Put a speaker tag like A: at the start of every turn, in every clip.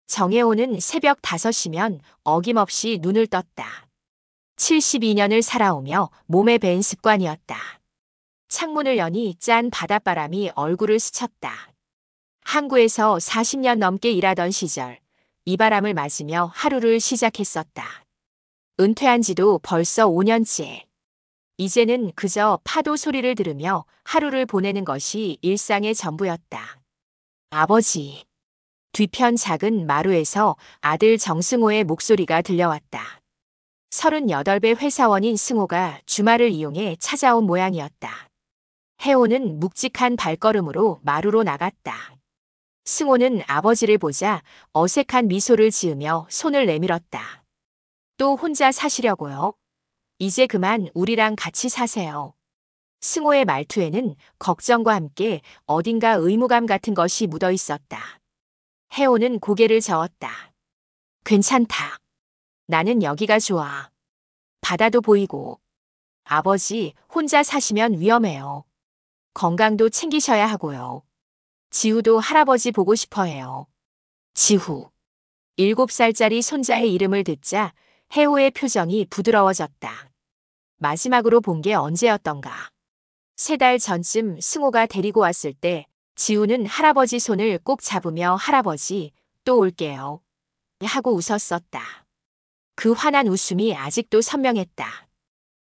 A: 정혜호는 새벽 5시면 어김없이 눈을 떴다. 72년을 살아오며 몸에 밴 습관이었다. 창문을 여니 짠 바닷바람이 얼굴을 스쳤다. 항구에서 40년 넘게 일하던 시절, 이 바람을 맞으며 하루를 시작했었다. 은퇴한 지도 벌써 5년째. 이제는 그저 파도 소리를 들으며 하루를 보내는 것이 일상의 전부였다. 아버지. 뒤편 작은 마루에서 아들 정승호의 목소리가 들려왔다. 38배 회사원인 승호가 주말을 이용해 찾아온 모양이었다. 혜호는 묵직한 발걸음으로 마루로 나갔다. 승호는 아버지를 보자 어색한 미소를 지으며 손을 내밀었다. 또 혼자 사시려고요? 이제 그만 우리랑 같이 사세요. 승호의 말투에는 걱정과 함께 어딘가 의무감 같은 것이 묻어 있었다. 혜호는 고개를 저었다. 괜찮다. 나는 여기가 좋아. 바다도 보이고. 아버지, 혼자 사시면 위험해요. 건강도 챙기셔야 하고요. 지우도 할아버지 보고 싶어 해요. 지후. 7살짜리 손자의 이름을 듣자 혜호의 표정이 부드러워졌다. 마지막으로 본 게 언제였던가. 3달 전쯤 승호가 데리고 왔을 때 지우는 할아버지 손을 꼭 잡으며 할아버지, 또 올게요. 하고 웃었었다. 그 환한 웃음이 아직도 선명했다.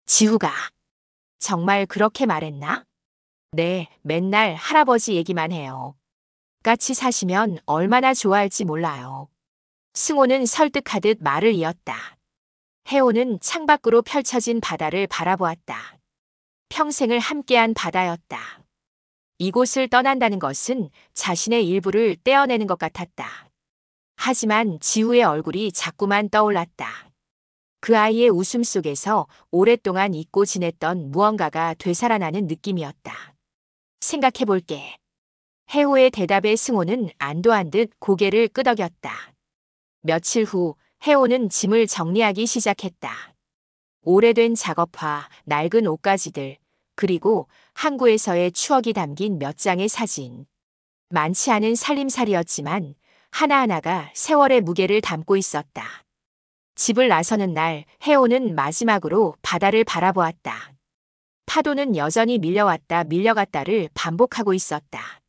A: 지우가 정말 그렇게 말했나? 네, 맨날 할아버지 얘기만 해요. 같이 사시면 얼마나 좋아할지 몰라요. 승호는 설득하듯 말을 이었다. 혜호는 창밖으로 펼쳐진 바다를 바라보았다. 평생을 함께한 바다였다. 이곳을 떠난다는 것은 자신의 일부를 떼어내는 것 같았다. 하지만 지우의 얼굴이 자꾸만 떠올랐다. 그 아이의 웃음 속에서 오랫동안 잊고 지냈던 무언가가 되살아나는 느낌이었다. 생각해볼게. 혜호의 대답에 승호는 안도한 듯 고개를 끄덕였다. 며칠 후 혜호는 짐을 정리하기 시작했다. 오래된 작업화, 낡은 옷가지들, 그리고 항구에서의 추억이 담긴 몇 장의 사진. 많지 않은 살림살이였지만 하나하나가 세월의 무게를 담고 있었다. 집을 나서는 날 혜호는 마지막으로 바다를 바라보았다. 파도는 여전히 밀려왔다 밀려갔다를 반복하고 있었다.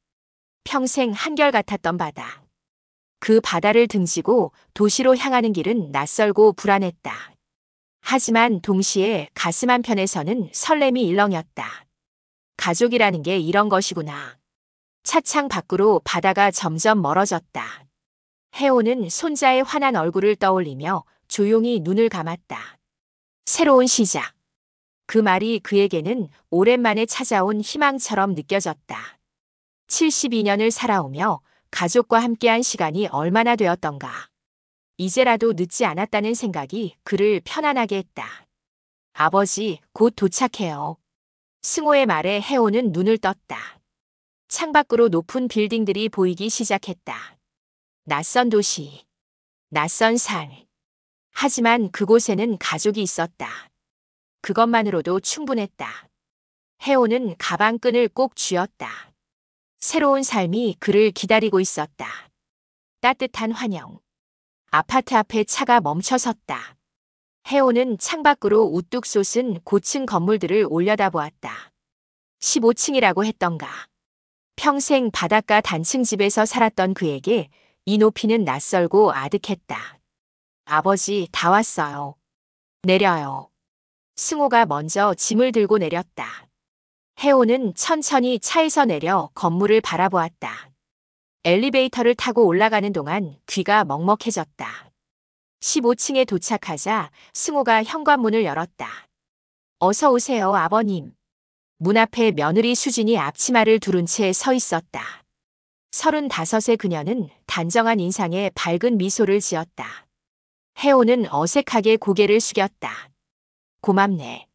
A: 평생 한결같았던 바다. 그 바다를 등지고 도시로 향하는 길은 낯설고 불안했다. 하지만 동시에 가슴 한편에서는 설렘이 일렁였다. 가족이라는 게 이런 것이구나. 차창 밖으로 바다가 점점 멀어졌다. 혜호는 손자의 환한 얼굴을 떠올리며 조용히 눈을 감았다. 새로운 시작. 그 말이 그에게는 오랜만에 찾아온 희망처럼 느껴졌다. 72년을 살아오며 가족과 함께한 시간이 얼마나 되었던가. 이제라도 늦지 않았다는 생각이 그를 편안하게 했다. 아버지, 곧 도착해요. 승호의 말에 혜호는 눈을 떴다. 창밖으로 높은 빌딩들이 보이기 시작했다. 낯선 도시, 낯선 삶. 하지만 그곳에는 가족이 있었다. 그것만으로도 충분했다. 혜호는 가방끈을 꼭 쥐었다. 새로운 삶이 그를 기다리고 있었다. 따뜻한 환영. 아파트 앞에 차가 멈춰섰다. 혜호는 창밖으로 우뚝 솟은 고층 건물들을 올려다보았다. 15층이라고 했던가. 평생 바닷가 단층 집에서 살았던 그에게 이 높이는 낯설고 아득했다. 아버지, 다 왔어요. 내려요. 승호가 먼저 짐을 들고 내렸다. 혜호는 천천히 차에서 내려 건물을 바라보았다. 엘리베이터를 타고 올라가는 동안 귀가 먹먹해졌다. 15층에 도착하자 승호가 현관문을 열었다. 어서 오세요, 아버님. 문 앞에 며느리 수진이 앞치마를 두른 채 서 있었다. 35의 그녀는 단정한 인상에 밝은 미소를 지었다. 혜호는 어색하게 고개를 숙였다. 고맙네.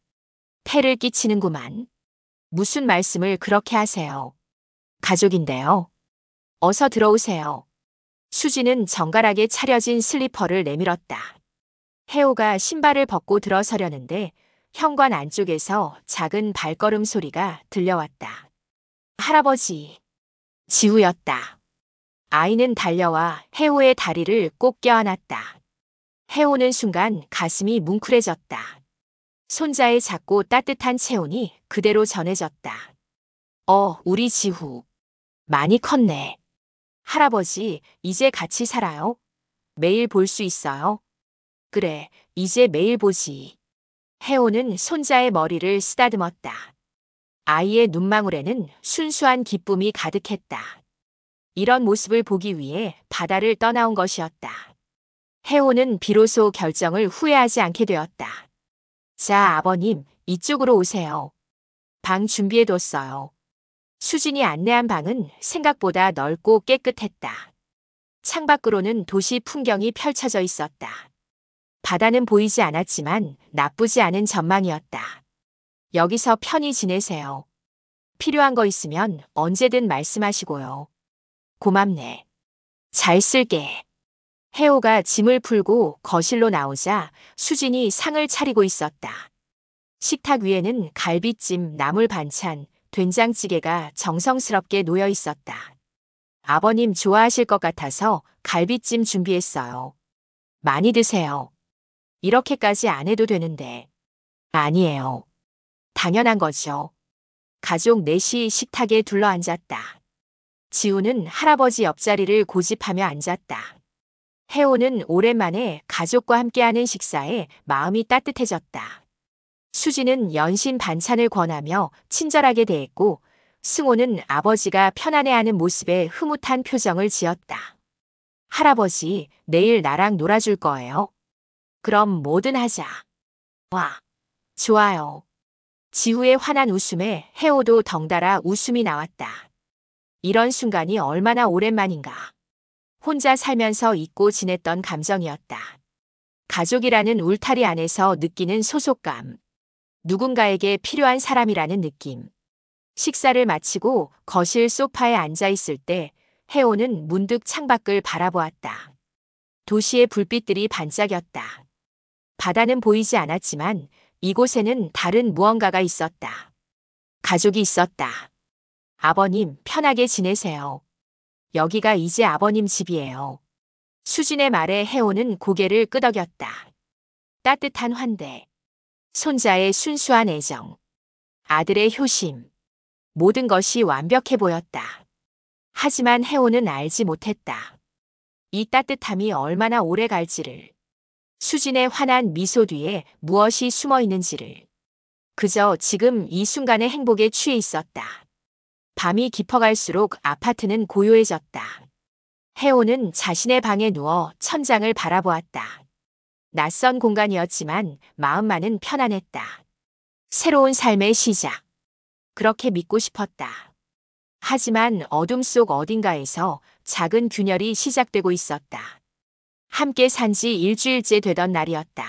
A: 폐를 끼치는구만. 무슨 말씀을 그렇게 하세요. 가족인데요. 어서 들어오세요. 수지는 정갈하게 차려진 슬리퍼를 내밀었다. 혜호가 신발을 벗고 들어서려는데 현관 안쪽에서 작은 발걸음 소리가 들려왔다. 할아버지. 지우였다. 아이는 달려와 혜호의 다리를 꼭 껴안았다. 혜호는 순간 가슴이 뭉클해졌다. 손자의 작고 따뜻한 체온이 그대로 전해졌다. 우리 지후. 많이 컸네. 할아버지, 이제 같이 살아요? 매일 볼 수 있어요? 그래, 이제 매일 보지. 혜호는 손자의 머리를 쓰다듬었다. 아이의 눈망울에는 순수한 기쁨이 가득했다. 이런 모습을 보기 위해 바다를 떠나온 것이었다. 혜호는 비로소 결정을 후회하지 않게 되었다. 자, 아버님, 이쪽으로 오세요. 방 준비해뒀어요. 수진이 안내한 방은 생각보다 넓고 깨끗했다. 창밖으로는 도시 풍경이 펼쳐져 있었다. 바다는 보이지 않았지만 나쁘지 않은 전망이었다. 여기서 편히 지내세요. 필요한 거 있으면 언제든 말씀하시고요. 고맙네. 잘 쓸게. 혜호가 짐을 풀고 거실로 나오자 수진이 상을 차리고 있었다. 식탁 위에는 갈비찜, 나물 반찬, 된장찌개가 정성스럽게 놓여 있었다. 아버님 좋아하실 것 같아서 갈비찜 준비했어요. 많이 드세요. 이렇게까지 안 해도 되는데. 아니에요. 당연한 거죠. 가족 넷이 식탁에 둘러앉았다. 지우는 할아버지 옆자리를 고집하며 앉았다. 혜호는 오랜만에 가족과 함께하는 식사에 마음이 따뜻해졌다. 수지는 연신 반찬을 권하며 친절하게 대했고 승호는 아버지가 편안해하는 모습에 흐뭇한 표정을 지었다. 할아버지, 내일 나랑 놀아줄 거예요? 그럼 뭐든 하자. 와, 좋아요. 지우의 환한 웃음에 혜호도 덩달아 웃음이 나왔다. 이런 순간이 얼마나 오랜만인가. 혼자 살면서 잊고 지냈던 감정이었다. 가족이라는 울타리 안에서 느끼는 소속감. 누군가에게 필요한 사람이라는 느낌. 식사를 마치고 거실 소파에 앉아 있을 때 혜호는 문득 창밖을 바라보았다. 도시의 불빛들이 반짝였다. 바다는 보이지 않았지만 이곳에는 다른 무언가가 있었다. 가족이 있었다. 아버님, 편하게 지내세요. 여기가 이제 아버님 집이에요. 수진의 말에 혜호는 고개를 끄덕였다. 따뜻한 환대. 손자의 순수한 애정. 아들의 효심. 모든 것이 완벽해 보였다. 하지만 혜호는 알지 못했다. 이 따뜻함이 얼마나 오래 갈지를. 수진의 환한 미소 뒤에 무엇이 숨어 있는지를. 그저 지금 이 순간의 행복에 취해 있었다. 밤이 깊어갈수록 아파트는 고요해졌다. 혜호는 자신의 방에 누워 천장을 바라보았다. 낯선 공간이었지만 마음만은 편안했다. 새로운 삶의 시작. 그렇게 믿고 싶었다. 하지만 어둠 속 어딘가에서 작은 균열이 시작되고 있었다. 함께 산 지 일주일째 되던 날이었다.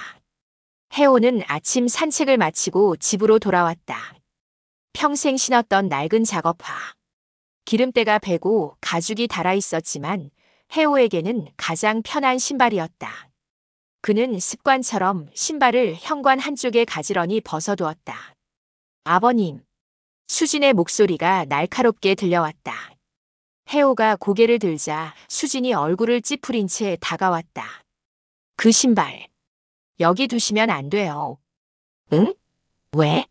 A: 혜호는 아침 산책을 마치고 집으로 돌아왔다. 평생 신었던 낡은 작업화. 기름때가 배고 가죽이 닳아 있었지만 혜호에게는 가장 편한 신발이었다. 그는 습관처럼 신발을 현관 한쪽에 가지런히 벗어두었다. 아버님. 수진의 목소리가 날카롭게 들려왔다. 혜호가 고개를 들자 수진이 얼굴을 찌푸린 채 다가왔다. 그 신발. 여기 두시면 안 돼요. 응? 왜?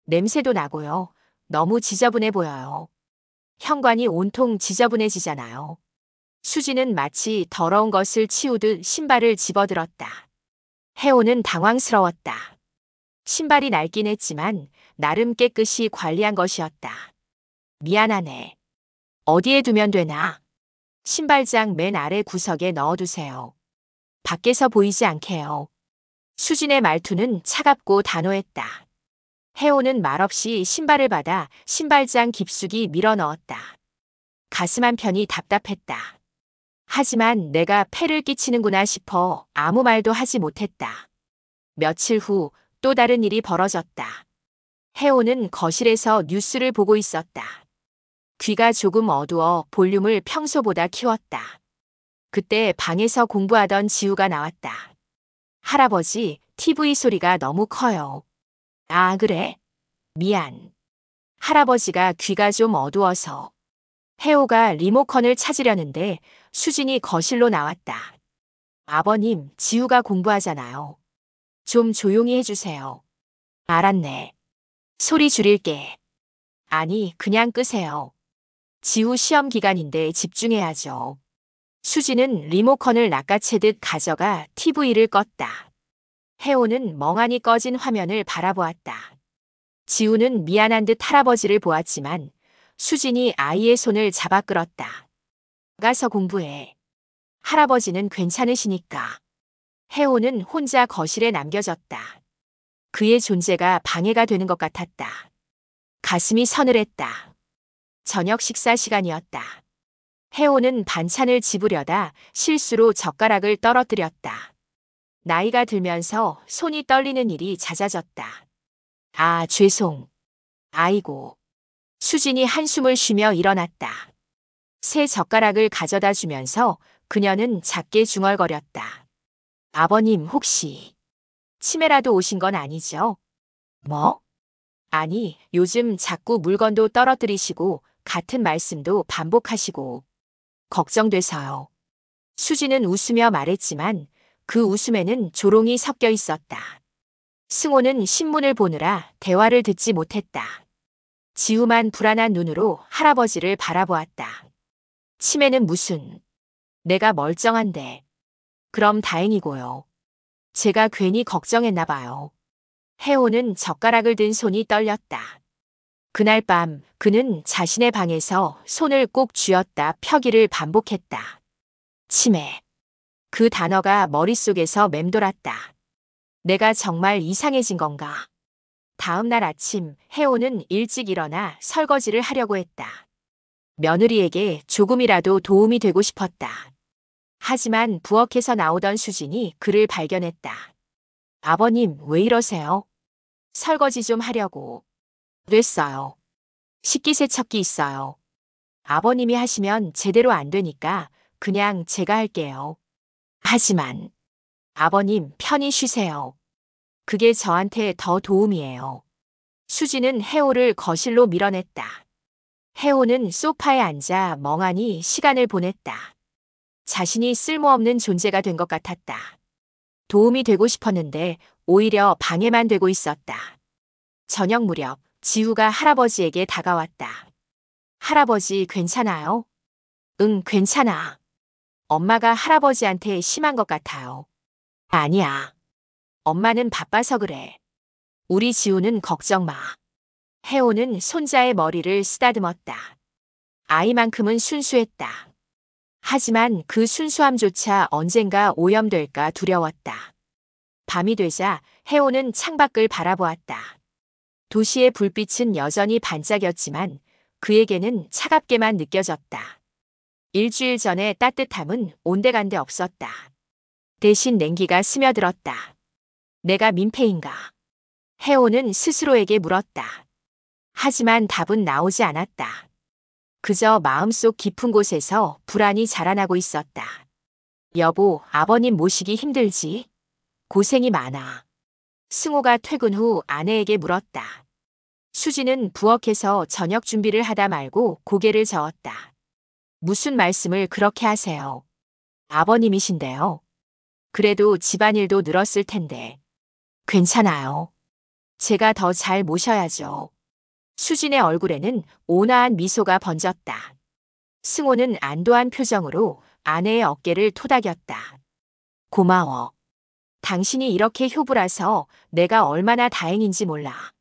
A: 냄새도 나고요. 너무 지저분해 보여요. 현관이 온통 지저분해지잖아요. 수지는 마치 더러운 것을 치우듯 신발을 집어들었다. 혜호는 당황스러웠다. 신발이 낡긴 했지만 나름 깨끗이 관리한 것이었다. 미안하네. 어디에 두면 되나? 신발장 맨 아래 구석에 넣어두세요. 밖에서 보이지 않게요. 수진의 말투는 차갑고 단호했다. 혜호는 말없이 신발을 받아 신발장 깊숙이 밀어 넣었다. 가슴 한편이 답답했다. 하지만 내가 폐를 끼치는구나 싶어 아무 말도 하지 못했다. 며칠 후 또 다른 일이 벌어졌다. 혜호는 거실에서 뉴스를 보고 있었다. 귀가 조금 어두워 볼륨을 평소보다 키웠다. 그때 방에서 공부하던 지우가 나왔다. 할아버지, TV 소리가 너무 커요. 아, 그래? 미안. 할아버지가 귀가 좀 어두워서. 혜호가 리모컨을 찾으려는데 수진이 거실로 나왔다. 아버님, 지우가 공부하잖아요. 좀 조용히 해주세요. 알았네. 소리 줄일게. 아니, 그냥 끄세요. 지우 시험 기간인데 집중해야죠. 수지는 리모컨을 낚아채듯 가져가 TV를 껐다. 혜호는 멍하니 꺼진 화면을 바라보았다. 지우는 미안한 듯 할아버지를 보았지만 수진이 아이의 손을 잡아 끌었다. 가서 공부해. 할아버지는 괜찮으시니까. 혜호는 혼자 거실에 남겨졌다. 그의 존재가 방해가 되는 것 같았다. 가슴이 서늘했다. 저녁 식사 시간이었다. 혜호는 반찬을 집으려다 실수로 젓가락을 떨어뜨렸다. 나이가 들면서 손이 떨리는 일이 잦아졌다. 아, 죄송. 아이고. 수진이 한숨을 쉬며 일어났다. 새 젓가락을 가져다 주면서 그녀는 작게 중얼거렸다. 아버님 혹시 치매라도 오신 건 아니죠? 뭐? 아니, 요즘 자꾸 물건도 떨어뜨리시고 같은 말씀도 반복하시고 걱정돼서요. 수지는 웃으며 말했지만 그 웃음에는 조롱이 섞여 있었다. 승호는 신문을 보느라 대화를 듣지 못했다. 지우만 불안한 눈으로 할아버지를 바라보았다. 치매는 무슨? 내가 멀쩡한데. 그럼 다행이고요. 제가 괜히 걱정했나 봐요. 혜호는 젓가락을 든 손이 떨렸다. 그날 밤 그는 자신의 방에서 손을 꼭 쥐었다 펴기를 반복했다. 치매. 그 단어가 머릿속에서 맴돌았다. 내가 정말 이상해진 건가? 다음 날 아침 혜호는 일찍 일어나 설거지를 하려고 했다. 며느리에게 조금이라도 도움이 되고 싶었다. 하지만 부엌에서 나오던 수진이 그를 발견했다. 아버님, 왜 이러세요? 설거지 좀 하려고. 됐어요. 식기세척기 있어요. 아버님이 하시면 제대로 안 되니까 그냥 제가 할게요. 하지만 아버님 편히 쉬세요. 그게 저한테 더 도움이에요. 수지는 혜호를 거실로 밀어냈다. 혜호는 소파에 앉아 멍하니 시간을 보냈다. 자신이 쓸모없는 존재가 된 것 같았다. 도움이 되고 싶었는데 오히려 방해만 되고 있었다. 저녁 무렵 지우가 할아버지에게 다가왔다. 할아버지 괜찮아요? 응, 괜찮아. 엄마가 할아버지한테 심한 것 같아요. 아니야. 엄마는 바빠서 그래. 우리 지우는 걱정 마. 혜호는 손자의 머리를 쓰다듬었다. 아이만큼은 순수했다. 하지만 그 순수함조차 언젠가 오염될까 두려웠다. 밤이 되자 혜호는 창밖을 바라보았다. 도시의 불빛은 여전히 반짝였지만 그에게는 차갑게만 느껴졌다. 일주일 전의 따뜻함은 온데간데 없었다. 대신 냉기가 스며들었다. 내가 민폐인가? 혜호는 스스로에게 물었다. 하지만 답은 나오지 않았다. 그저 마음속 깊은 곳에서 불안이 자라나고 있었다. 여보, 아버님 모시기 힘들지? 고생이 많아. 승호가 퇴근 후 아내에게 물었다. 수지는 부엌에서 저녁 준비를 하다 말고 고개를 저었다. 무슨 말씀을 그렇게 하세요? 아버님이신데요. 그래도 집안일도 늘었을 텐데. 괜찮아요. 제가 더 잘 모셔야죠. 수진의 얼굴에는 온화한 미소가 번졌다. 승호는 안도한 표정으로 아내의 어깨를 토닥였다. 고마워. 당신이 이렇게 효부라서 내가 얼마나 다행인지 몰라.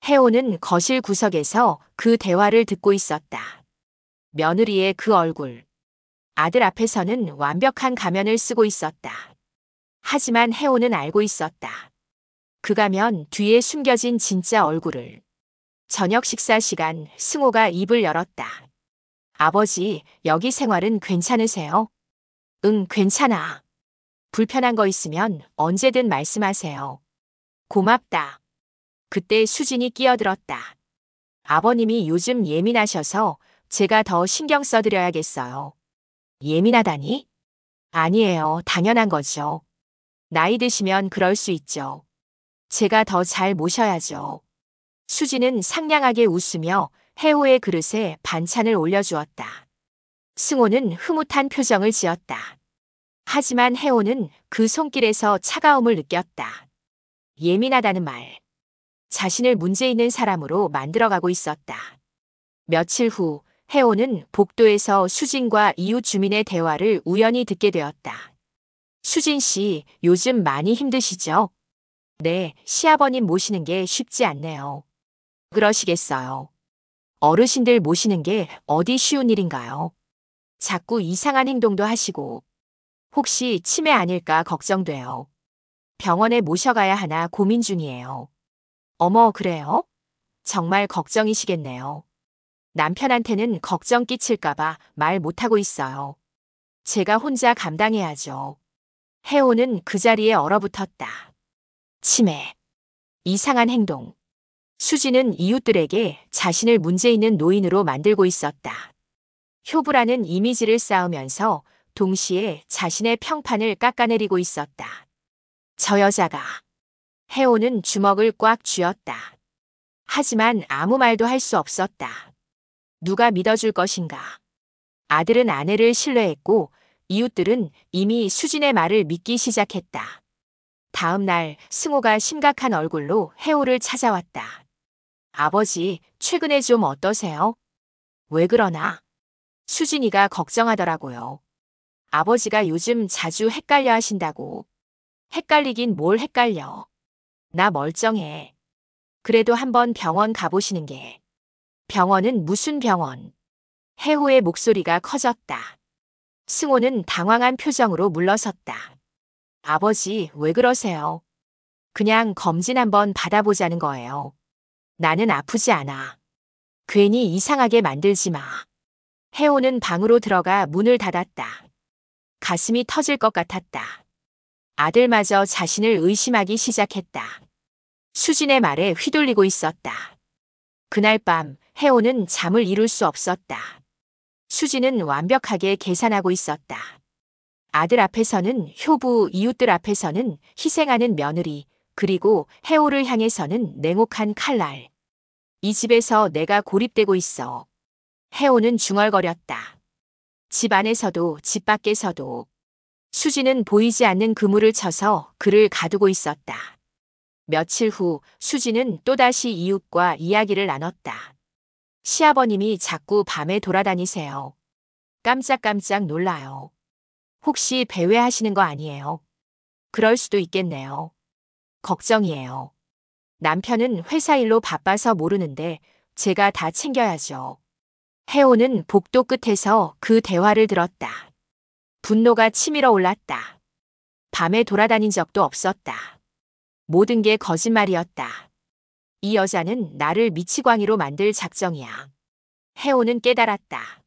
A: 혜호는 거실 구석에서 그 대화를 듣고 있었다. 며느리의 그 얼굴. 아들 앞에서는 완벽한 가면을 쓰고 있었다. 하지만 혜호는 알고 있었다. 그 가면 뒤에 숨겨진 진짜 얼굴을. 저녁 식사 시간 승호가 입을 열었다. 아버지, 여기 생활은 괜찮으세요? 응, 괜찮아. 불편한 거 있으면 언제든 말씀하세요. 고맙다. 그때 수진이 끼어들었다. 아버님이 요즘 예민하셔서 제가 더 신경 써드려야겠어요. 예민하다니? 아니에요. 당연한 거죠. 나이 드시면 그럴 수 있죠. 제가 더 잘 모셔야죠. 수지는 상냥하게 웃으며 혜호의 그릇에 반찬을 올려주었다. 승호는 흐뭇한 표정을 지었다. 하지만 혜호는 그 손길에서 차가움을 느꼈다. 예민하다는 말. 자신을 문제 있는 사람으로 만들어가고 있었다. 며칠 후 혜호는 복도에서 수진과 이웃 주민의 대화를 우연히 듣게 되었다. 수진 씨, 요즘 많이 힘드시죠? 네, 시아버님 모시는 게 쉽지 않네요. 그러시겠어요. 어르신들 모시는 게 어디 쉬운 일인가요? 자꾸 이상한 행동도 하시고, 혹시 치매 아닐까 걱정돼요. 병원에 모셔가야 하나 고민 중이에요. 어머, 그래요? 정말 걱정이시겠네요. 남편한테는 걱정 끼칠까봐 말 못하고 있어요. 제가 혼자 감당해야죠. 혜호는 그 자리에 얼어붙었다. 치매. 이상한 행동. 수지는 이웃들에게 자신을 문제 있는 노인으로 만들고 있었다. 효부라는 이미지를 쌓으면서 동시에 자신의 평판을 깎아내리고 있었다. 저 여자가. 혜호는 주먹을 꽉 쥐었다. 하지만 아무 말도 할 수 없었다. 누가 믿어줄 것인가. 아들은 아내를 신뢰했고 이웃들은 이미 수진의 말을 믿기 시작했다. 다음 날 승호가 심각한 얼굴로 혜호를 찾아왔다. 아버지, 최근에 좀 어떠세요? 왜 그러나? 수진이가 걱정하더라고요. 아버지가 요즘 자주 헷갈려 하신다고. 헷갈리긴 뭘 헷갈려. 나 멀쩡해. 그래도 한번 병원 가보시는 게. 병원은 무슨 병원? 혜호의 목소리가 커졌다. 승호는 당황한 표정으로 물러섰다. 아버지, 왜 그러세요? 그냥 검진 한번 받아보자는 거예요. 나는 아프지 않아. 괜히 이상하게 만들지 마. 혜호는 방으로 들어가 문을 닫았다. 가슴이 터질 것 같았다. 아들마저 자신을 의심하기 시작했다. 수진의 말에 휘둘리고 있었다. 그날 밤 혜호는 잠을 이룰 수 없었다. 수진은 완벽하게 계산하고 있었다. 아들 앞에서는 효부, 이웃들 앞에서는 희생하는 며느리, 그리고 혜호를 향해서는 냉혹한 칼날. 이 집에서 내가 고립되고 있어. 혜호는 중얼거렸다. 집 안에서도 집 밖에서도. 수지는 보이지 않는 그물을 쳐서 그를 가두고 있었다. 며칠 후 수지는 또다시 이웃과 이야기를 나눴다. 시아버님이 자꾸 밤에 돌아다니세요. 깜짝깜짝 놀라요. 혹시 배회하시는 거 아니에요? 그럴 수도 있겠네요. 걱정이에요. 남편은 회사 일로 바빠서 모르는데 제가 다 챙겨야죠. 혜호는 복도 끝에서 그 대화를 들었다. 분노가 치밀어 올랐다. 밤에 돌아다닌 적도 없었다. 모든 게 거짓말이었다. 이 여자는 나를 미치광이로 만들 작정이야. 혜호는 깨달았다.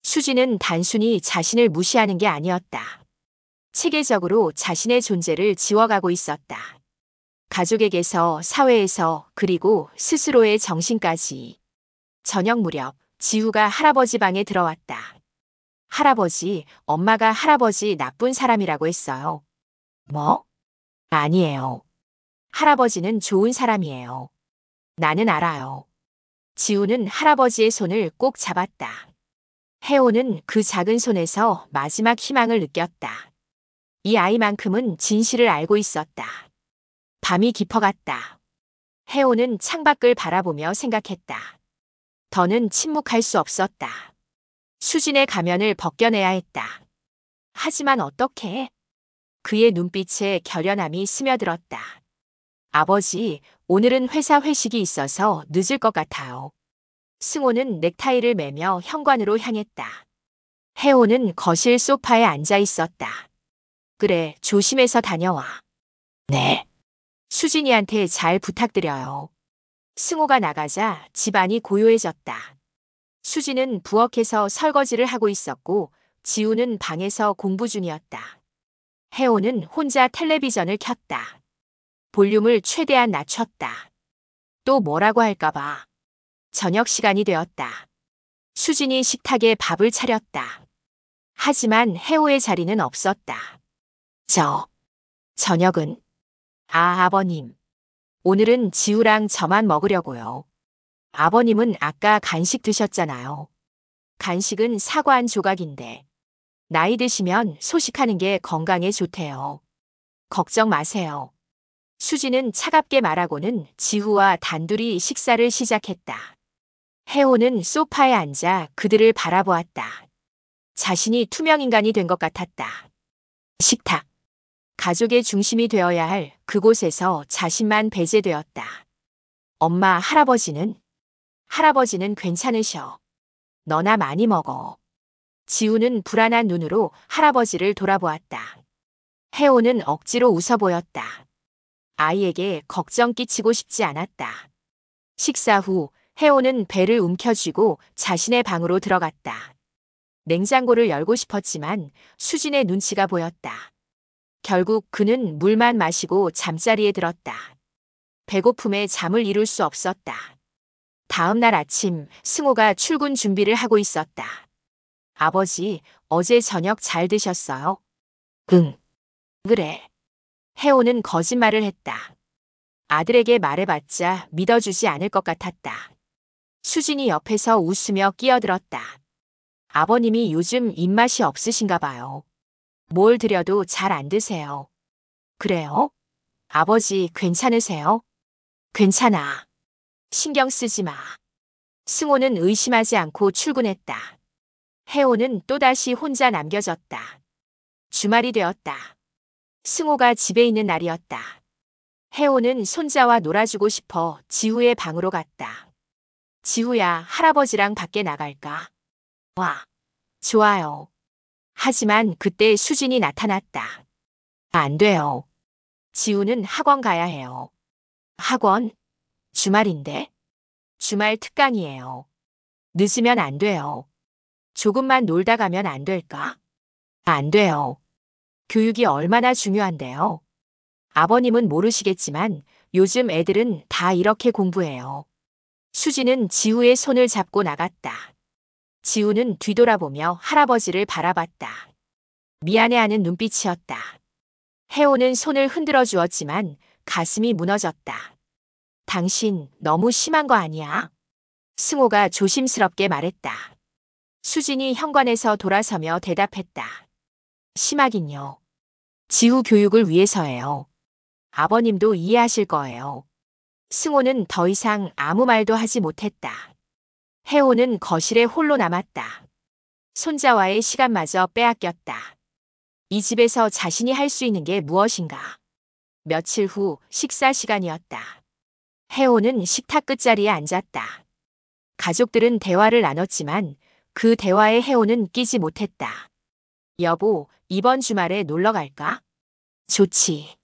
A: 수지는 단순히 자신을 무시하는 게 아니었다. 체계적으로 자신의 존재를 지워가고 있었다. 가족에게서, 사회에서, 그리고 스스로의 정신까지. 저녁 무렵 지우가 할아버지 방에 들어왔다. 할아버지, 엄마가 할아버지 나쁜 사람이라고 했어요. 뭐? 아니에요. 할아버지는 좋은 사람이에요. 나는 알아요. 지우는 할아버지의 손을 꼭 잡았다. 혜호는 그 작은 손에서 마지막 희망을 느꼈다. 이 아이만큼은 진실을 알고 있었다. 밤이 깊어갔다. 혜호는 창밖을 바라보며 생각했다. 더는 침묵할 수 없었다. 수진의 가면을 벗겨내야 했다. 하지만 어떻게? 그의 눈빛에 결연함이 스며들었다. 아버지, 오늘은 회사 회식이 있어서 늦을 것 같아요. 승호는 넥타이를 매며 현관으로 향했다. 혜호는 거실 소파에 앉아 있었다. 그래, 조심해서 다녀와. 네. 수진이한테 잘 부탁드려요. 승호가 나가자 집안이 고요해졌다. 수지는 부엌에서 설거지를 하고 있었고 지우는 방에서 공부 중이었다. 혜호는 혼자 텔레비전을 켰다. 볼륨을 최대한 낮췄다. 또 뭐라고 할까봐. 저녁 시간이 되었다. 수진이 식탁에 밥을 차렸다. 하지만 혜호의 자리는 없었다. 저녁은? 아버님. 오늘은 지우랑 저만 먹으려고요. 아버님은 아까 간식 드셨잖아요. 간식은 사과 한 조각인데. 나이 드시면 소식하는 게 건강에 좋대요. 걱정 마세요. 수지는 차갑게 말하고는 지후와 단둘이 식사를 시작했다. 혜호는 소파에 앉아 그들을 바라보았다. 자신이 투명인간이 된 것 같았다. 식탁. 가족의 중심이 되어야 할 그곳에서 자신만 배제되었다. 엄마, 할아버지는? 할아버지는 괜찮으셔. 너나 많이 먹어. 지우는 불안한 눈으로 할아버지를 돌아보았다. 혜호는 억지로 웃어 보였다. 아이에게 걱정 끼치고 싶지 않았다. 식사 후 혜호는 배를 움켜쥐고 자신의 방으로 들어갔다. 냉장고를 열고 싶었지만 수진의 눈치가 보였다. 결국 그는 물만 마시고 잠자리에 들었다. 배고픔에 잠을 이룰 수 없었다. 다음 날 아침 승호가 출근 준비를 하고 있었다. 아버지, 어제 저녁 잘 드셨어요? 응. 그래. 혜호는 거짓말을 했다. 아들에게 말해봤자 믿어주지 않을 것 같았다. 수진이 옆에서 웃으며 끼어들었다. 아버님이 요즘 입맛이 없으신가 봐요. 뭘 드려도 잘 안 드세요. 그래요? 아버지 괜찮으세요? 괜찮아. 신경 쓰지 마. 승호는 의심하지 않고 출근했다. 혜호는 또다시 혼자 남겨졌다. 주말이 되었다. 승호가 집에 있는 날이었다. 혜호는 손자와 놀아주고 싶어 지우의 방으로 갔다. 지우야, 할아버지랑 밖에 나갈까? 와, 좋아요. 하지만 그때 수진이 나타났다. 안 돼요. 지우는 학원 가야 해요. 학원? 주말인데? 주말 특강이에요. 늦으면 안 돼요. 조금만 놀다 가면 안 될까? 안 돼요. 교육이 얼마나 중요한데요. 아버님은 모르시겠지만 요즘 애들은 다 이렇게 공부해요. 수지는 지우의 손을 잡고 나갔다. 지우는 뒤돌아보며 할아버지를 바라봤다. 미안해하는 눈빛이었다. 혜호는 손을 흔들어 주었지만 가슴이 무너졌다. 당신 너무 심한 거 아니야? 승호가 조심스럽게 말했다. 수진이 현관에서 돌아서며 대답했다. 심하긴요. 지우 교육을 위해서예요. 아버님도 이해하실 거예요. 승호는 더 이상 아무 말도 하지 못했다. 혜호는 거실에 홀로 남았다. 손자와의 시간마저 빼앗겼다. 이 집에서 자신이 할 수 있는 게 무엇인가? 며칠 후 식사 시간이었다. 혜호는 식탁 끝자리에 앉았다. 가족들은 대화를 나눴지만 그 대화에 혜호는 끼지 못했다. 여보, 이번 주말에 놀러 갈까? 좋지.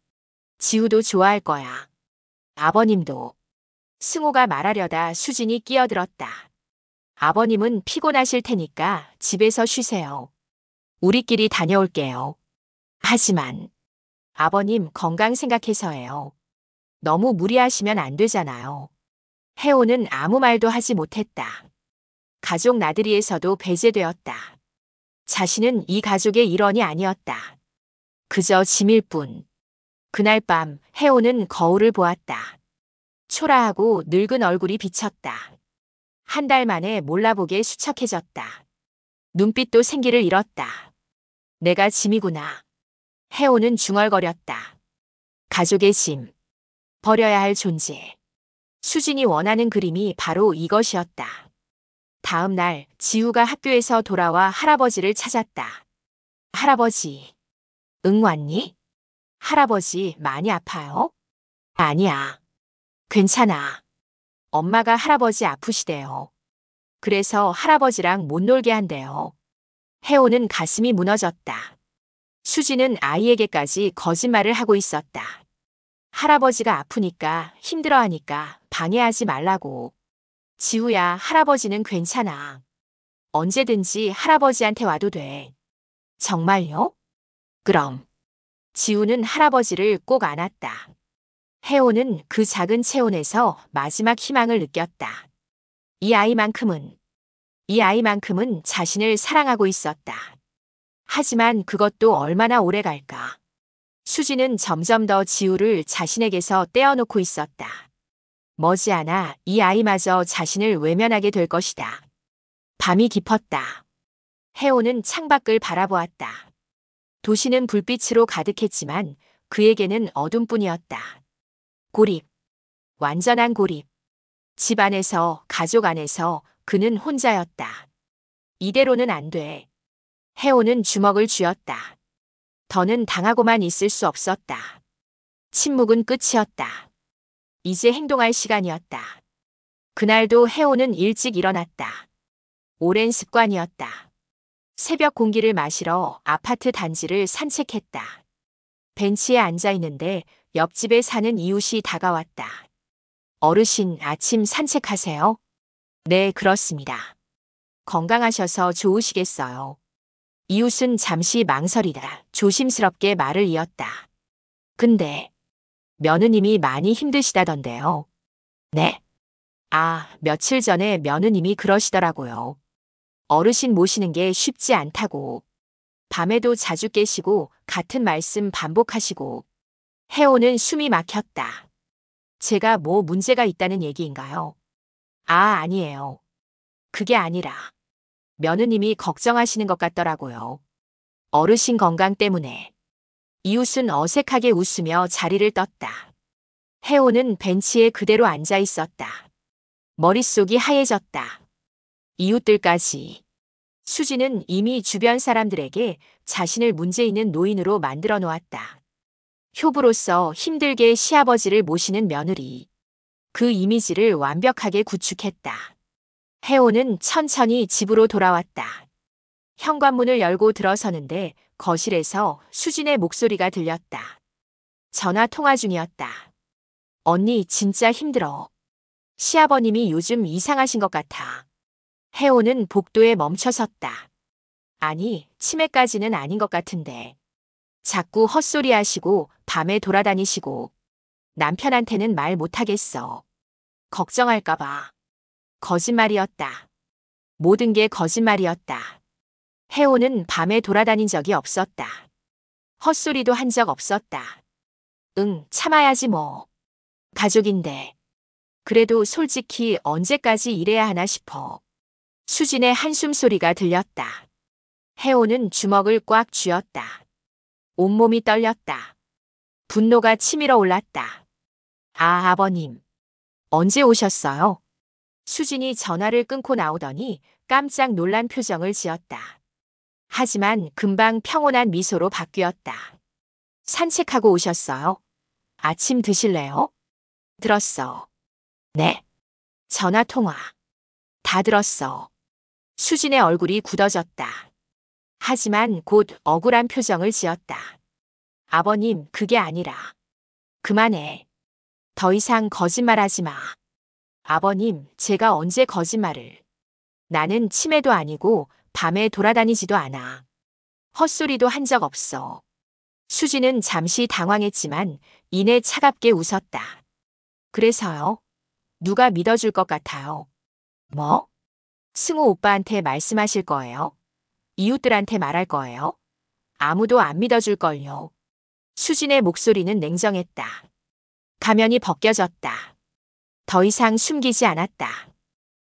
A: 지우도 좋아할 거야. 아버님도. 승호가 말하려다 수진이 끼어들었다. 아버님은 피곤하실 테니까 집에서 쉬세요. 우리끼리 다녀올게요. 하지만 아버님 건강 생각해서예요. 너무 무리하시면 안 되잖아요. 혜호는 아무 말도 하지 못했다. 가족 나들이에서도 배제되었다. 자신은 이 가족의 일원이 아니었다. 그저 짐일 뿐. 그날 밤 혜호는 거울을 보았다. 초라하고 늙은 얼굴이 비쳤다. 한 달 만에 몰라보게 수척해졌다. 눈빛도 생기를 잃었다. 내가 짐이구나. 혜호는 중얼거렸다. 가족의 짐. 버려야 할 존재. 수진이 원하는 그림이 바로 이것이었다. 다음 날 지우가 학교에서 돌아와 할아버지를 찾았다. 할아버지. 응, 왔니? 할아버지 많이 아파요? 아니야. 괜찮아. 엄마가 할아버지 아프시대요. 그래서 할아버지랑 못 놀게 한대요. 혜호는 가슴이 무너졌다. 수지는 아이에게까지 거짓말을 하고 있었다. 할아버지가 아프니까 힘들어하니까 방해하지 말라고. 지우야, 할아버지는 괜찮아. 언제든지 할아버지한테 와도 돼. 정말요? 그럼. 지우는 할아버지를 꼭 안았다. 혜호는 그 작은 체온에서 마지막 희망을 느꼈다. 이 아이만큼은 자신을 사랑하고 있었다. 하지만 그것도 얼마나 오래 갈까? 수지는 점점 더 지우를 자신에게서 떼어놓고 있었다. 머지않아 이 아이마저 자신을 외면하게 될 것이다. 밤이 깊었다. 해오는 창밖을 바라보았다. 도시는 불빛으로 가득했지만 그에게는 어둠뿐이었다. 고립. 완전한 고립. 집 안에서, 가족 안에서 그는 혼자였다. 이대로는 안 돼. 해오는 주먹을 쥐었다. 더는 당하고만 있을 수 없었다. 침묵은 끝이었다. 이제 행동할 시간이었다. 그날도 해오는 일찍 일어났다. 오랜 습관이었다. 새벽 공기를 마시러 아파트 단지를 산책했다. 벤치에 앉아 있는데 옆집에 사는 이웃이 다가왔다. 어르신, 아침 산책하세요? 네, 그렇습니다. 건강하셔서 좋으시겠어요. 이웃은 잠시 망설이다 조심스럽게 말을 이었다. 근데 며느님이 많이 힘드시다던데요. 네. 아, 며칠 전에 며느님이 그러시더라고요. 어르신 모시는 게 쉽지 않다고. 밤에도 자주 깨시고 같은 말씀 반복하시고. 해오는 숨이 막혔다. 제가 뭐 문제가 있다는 얘기인가요? 아, 아니에요. 그게 아니라 며느님이 걱정하시는 것 같더라고요. 어르신 건강 때문에. 이웃은 어색하게 웃으며 자리를 떴다. 해오는 벤치에 그대로 앉아 있었다. 머릿속이 하얘졌다. 이웃들까지. 수지는 이미 주변 사람들에게 자신을 문제 있는 노인으로 만들어 놓았다. 효부로서 힘들게 시아버지를 모시는 며느리. 그 이미지를 완벽하게 구축했다. 해오는 천천히 집으로 돌아왔다. 현관문을 열고 들어서는데 거실에서 수진의 목소리가 들렸다. 전화 통화 중이었다. 언니 진짜 힘들어. 시아버님이 요즘 이상하신 것 같아. 해오는 복도에 멈춰섰다. 아니, 치매까지는 아닌 것 같은데. 자꾸 헛소리 하시고 밤에 돌아다니시고 남편한테는 말 못하겠어. 걱정할까봐. 거짓말이었다. 모든 게 거짓말이었다. 해오는 밤에 돌아다닌 적이 없었다. 헛소리도 한 적 없었다. 응, 참아야지 뭐. 가족인데. 그래도 솔직히 언제까지 이래야 하나 싶어. 수진의 한숨 소리가 들렸다. 해오는 주먹을 꽉 쥐었다. 온몸이 떨렸다. 분노가 치밀어 올랐다. 아, 아버님. 언제 오셨어요? 수진이 전화를 끊고 나오더니 깜짝 놀란 표정을 지었다. 하지만 금방 평온한 미소로 바뀌었다. 산책하고 오셨어요? 아침 드실래요? 들었어. 네. 전화 통화. 다 들었어. 수진의 얼굴이 굳어졌다. 하지만 곧 억울한 표정을 지었다. 아버님, 그게 아니라. 그만해. 더 이상 거짓말하지 마. 아버님, 제가 언제 거짓말을. 나는 치매도 아니고 밤에 돌아다니지도 않아. 헛소리도 한 적 없어. 수지는 잠시 당황했지만 이내 차갑게 웃었다. 그래서요? 누가 믿어줄 것 같아요? 뭐? 승우 오빠한테 말씀하실 거예요? 이웃들한테 말할 거예요? 아무도 안 믿어줄걸요. 수진의 목소리는 냉정했다. 가면이 벗겨졌다. 더 이상 숨기지 않았다.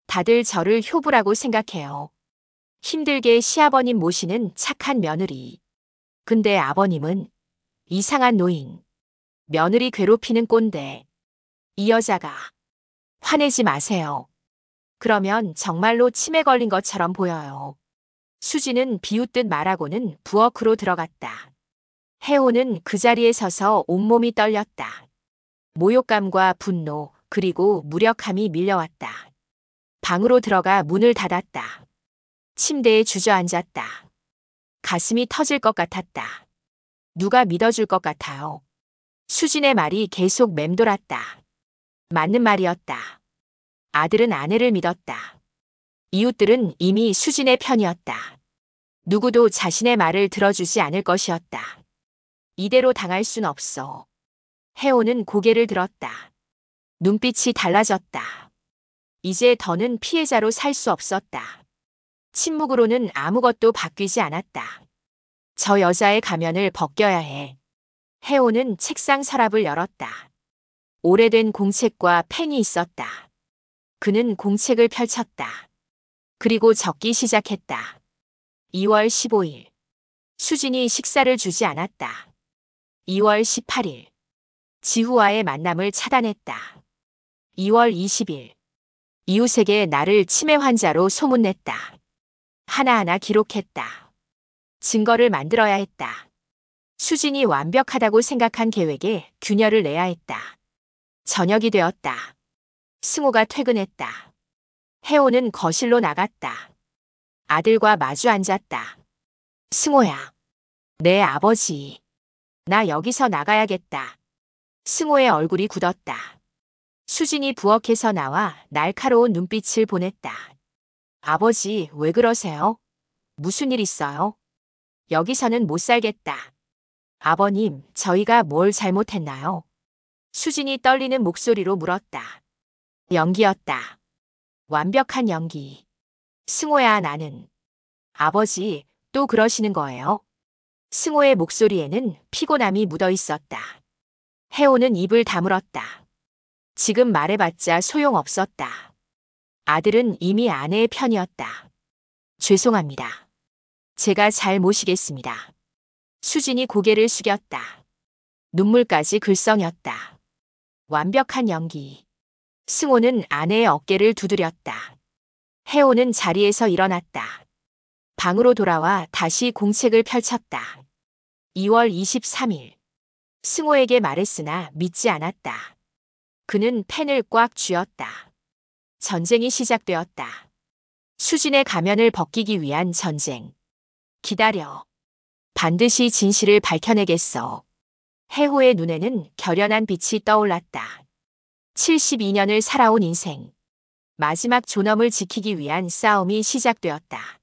A: 다들 저를 효부라고 생각해요. 힘들게 시아버님 모시는 착한 며느리. 근데 아버님은 이상한 노인. 며느리 괴롭히는 꼰대. 이 여자가. 화내지 마세요. 그러면 정말로 치매 걸린 것처럼 보여요. 수지는 비웃듯 말하고는 부엌으로 들어갔다. 해오는 그 자리에 서서 온몸이 떨렸다. 모욕감과 분노 그리고 무력함이 밀려왔다. 방으로 들어가 문을 닫았다. 침대에 주저앉았다. 가슴이 터질 것 같았다. 누가 믿어줄 것 같아요. 수진의 말이 계속 맴돌았다. 맞는 말이었다. 아들은 아내를 믿었다. 이웃들은 이미 수진의 편이었다. 누구도 자신의 말을 들어주지 않을 것이었다. 이대로 당할 순 없어. 해오는 고개를 들었다. 눈빛이 달라졌다. 이제 더는 피해자로 살 수 없었다. 침묵으로는 아무것도 바뀌지 않았다. 저 여자의 가면을 벗겨야 해. 해오는 책상 서랍을 열었다. 오래된 공책과 펜이 있었다. 그는 공책을 펼쳤다. 그리고 적기 시작했다. 2월 15일. 수진이 식사를 주지 않았다. 2월 18일. 지후와의 만남을 차단했다. 2월 20일. 이웃에게 나를 치매 환자로 소문냈다. 하나하나 기록했다. 증거를 만들어야 했다. 수진이 완벽하다고 생각한 계획에 균열을 내야 했다. 저녁이 되었다. 승호가 퇴근했다. 혜호는 거실로 나갔다. 아들과 마주 앉았다. 승호야. 내 아버지. 나 여기서 나가야겠다. 승호의 얼굴이 굳었다. 수진이 부엌에서 나와 날카로운 눈빛을 보냈다. 아버지, 왜 그러세요? 무슨 일 있어요? 여기서는 못 살겠다. 아버님, 저희가 뭘 잘못했나요? 수진이 떨리는 목소리로 물었다. 연기였다. 완벽한 연기. 승호야, 나는. 아버지, 또 그러시는 거예요? 승호의 목소리에는 피곤함이 묻어 있었다. 혜호는 입을 다물었다. 지금 말해봤자 소용없었다. 아들은 이미 아내의 편이었다. 죄송합니다. 제가 잘 모시겠습니다. 수진이 고개를 숙였다. 눈물까지 글썽였다. 완벽한 연기. 승호는 아내의 어깨를 두드렸다. 혜호는 자리에서 일어났다. 방으로 돌아와 다시 공책을 펼쳤다. 2월 23일. 승호에게 말했으나 믿지 않았다. 그는 펜을 꽉 쥐었다. 전쟁이 시작되었다. 수진의 가면을 벗기기 위한 전쟁. 기다려. 반드시 진실을 밝혀내겠어. 혜호의 눈에는 결연한 빛이 떠올랐다. 72년을 살아온 인생. 마지막 존엄을 지키기 위한 싸움이 시작되었다.